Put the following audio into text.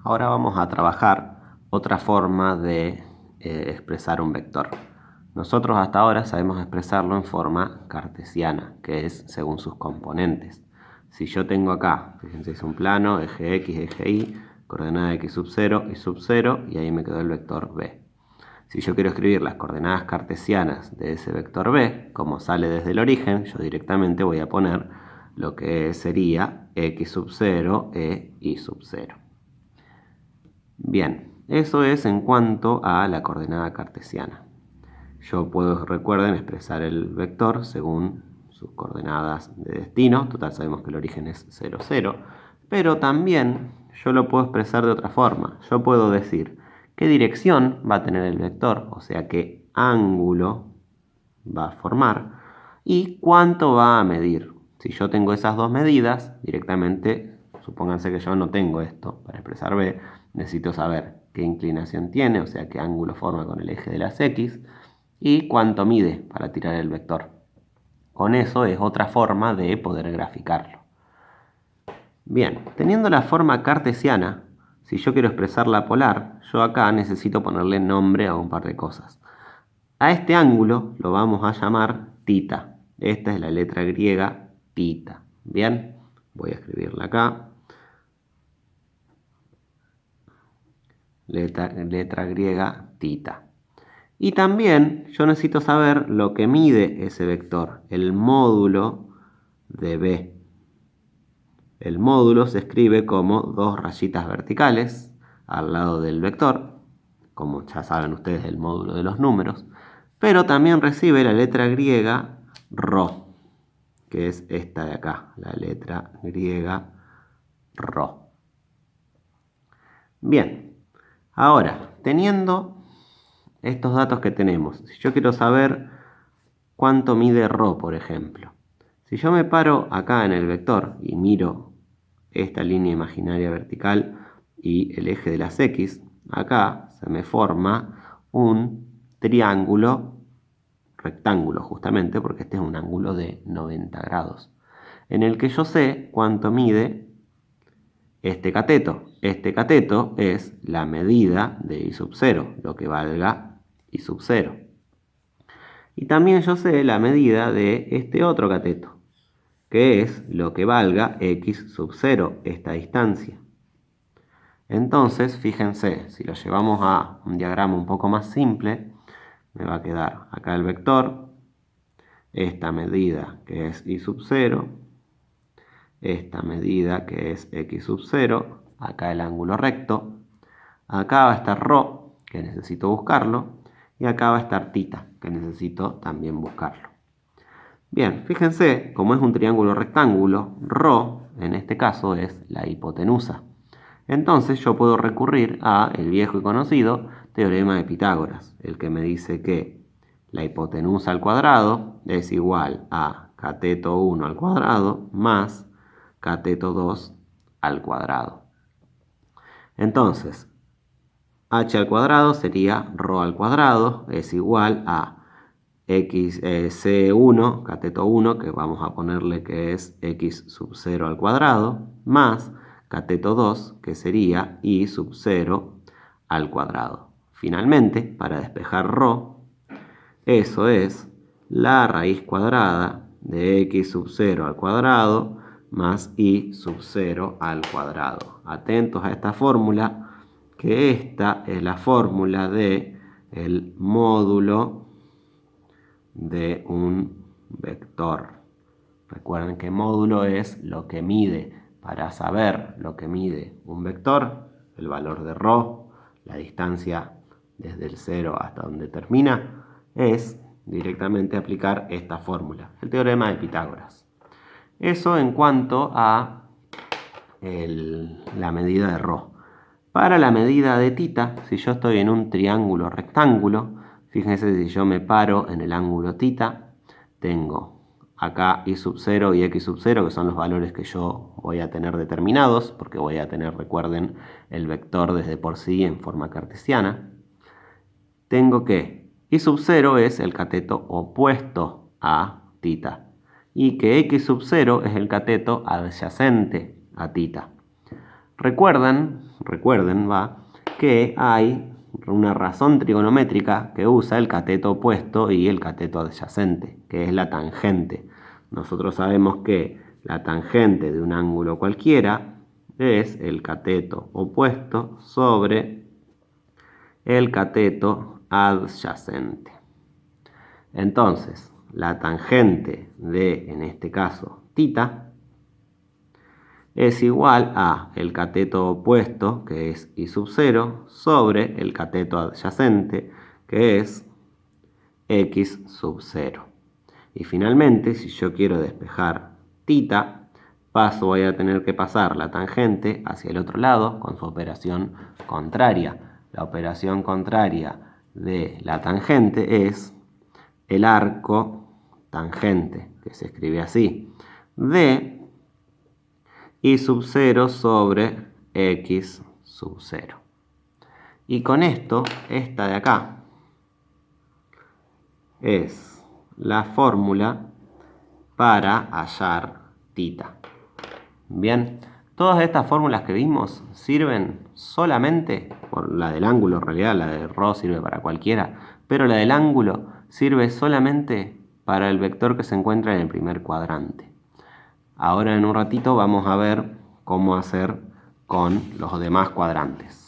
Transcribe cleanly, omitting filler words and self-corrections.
Ahora vamos a trabajar otra forma de expresar un vector. Nosotros hasta ahora sabemos expresarlo en forma cartesiana, que es según sus componentes. Si yo tengo acá, fíjense, es un plano, eje X, eje Y, coordenada X sub 0, Y sub 0, y ahí me quedó el vector B. Si yo quiero escribir las coordenadas cartesianas de ese vector B, como sale desde el origen, yo directamente voy a poner lo que sería X sub 0, Y sub 0. Bien, eso es en cuanto a la coordenada cartesiana. Yo puedo, recuerden, expresar el vector según sus coordenadas de destino. Total, sabemos que el origen es 0, 0. Pero también yo lo puedo expresar de otra forma. Yo puedo decir qué dirección va a tener el vector, o sea, qué ángulo va a formar y cuánto va a medir. Si yo tengo esas dos medidas, directamente, supónganse que yo no tengo esto para expresar B, necesito saber qué inclinación tiene, o sea, qué ángulo forma con el eje de las X, y cuánto mide para tirar el vector. Con eso es otra forma de poder graficarlo. Bien, teniendo la forma cartesiana, si yo quiero expresar la polar, yo acá necesito ponerle nombre a un par de cosas. A este ángulo lo vamos a llamar tita. Esta es la letra griega tita. Bien, voy a escribirla acá. Letra griega tita. Y también yo necesito saber lo que mide ese vector, el módulo de B. El módulo se escribe como dos rayitas verticales al lado del vector, como ya saben ustedes el módulo de los números, pero también recibe la letra griega rho, que es esta de acá, la letra griega rho. Bien, ahora, teniendo estos datos que tenemos, si yo quiero saber cuánto mide rho, por ejemplo, si yo me paro acá en el vector y miro esta línea imaginaria vertical y el eje de las X, acá se me forma un triángulo rectángulo, justamente porque este es un ángulo de 90 grados, en el que yo sé cuánto mide este cateto. Este cateto es la medida de Y sub 0, lo que valga Y sub 0. Y también yo sé la medida de este otro cateto, que es lo que valga X sub 0, esta distancia. Entonces, fíjense, si lo llevamos a un diagrama un poco más simple, me va a quedar acá el vector, esta medida que es Y sub 0, esta medida que es X sub 0, acá el ángulo recto, acá va a estar rho, que necesito buscarlo, y acá va a estar tita, que necesito también buscarlo. Bien, fíjense, como es un triángulo rectángulo, rho, en este caso, es la hipotenusa. Entonces yo puedo recurrir a el viejo y conocido teorema de Pitágoras, el que me dice que la hipotenusa al cuadrado es igual a cateto 1 al cuadrado más cateto 2 al cuadrado. Entonces, h al cuadrado sería rho al cuadrado, es igual a C1, cateto 1, que vamos a ponerle que es X sub 0 al cuadrado, más cateto 2, que sería Y sub 0 al cuadrado. Finalmente, para despejar rho, eso es la raíz cuadrada de X sub 0 al cuadrado más Y sub 0 al cuadrado. Atentos a esta fórmula, que esta es la fórmula de el módulo de un vector. Recuerden que módulo es lo que mide. Para saber lo que mide un vector, el valor de rho, la distancia desde el 0 hasta donde termina, es directamente aplicar esta fórmula, el teorema de Pitágoras. Eso en cuanto a la medida de rho. Para la medida de tita, si yo estoy en un triángulo rectángulo, fíjense, si yo me paro en el ángulo tita, tengo acá Y sub 0 y X sub 0, que son los valores que yo voy a tener determinados, porque voy a tener, recuerden, el vector desde por sí en forma cartesiana. Tengo que Y sub 0 es el cateto opuesto a tita, y que X sub 0 es el cateto adyacente a tita. recuerden, que hay una razón trigonométrica que usa el cateto opuesto y el cateto adyacente, que es la tangente. Nosotros sabemos que la tangente de un ángulo cualquiera es el cateto opuesto sobre el cateto adyacente. Entonces, la tangente de, en este caso, θ, es igual a el cateto opuesto, que es I sub 0, sobre el cateto adyacente, que es X sub 0. Y finalmente, si yo quiero despejar θ, voy a tener que pasar la tangente hacia el otro lado con su operación contraria. La operación contraria de la tangente es el arco tangente, que se escribe así, de I sub 0 sobre X sub 0. Y con esto, esta de acá, es la fórmula para hallar θ. Bien, todas estas fórmulas que vimos sirven solamente, por la del ángulo en realidad, la de ρ sirve para cualquiera, pero la del ángulo sirve solamente para el vector que se encuentra en el primer cuadrante. Ahora en un ratito vamos a ver cómo hacer con los demás cuadrantes.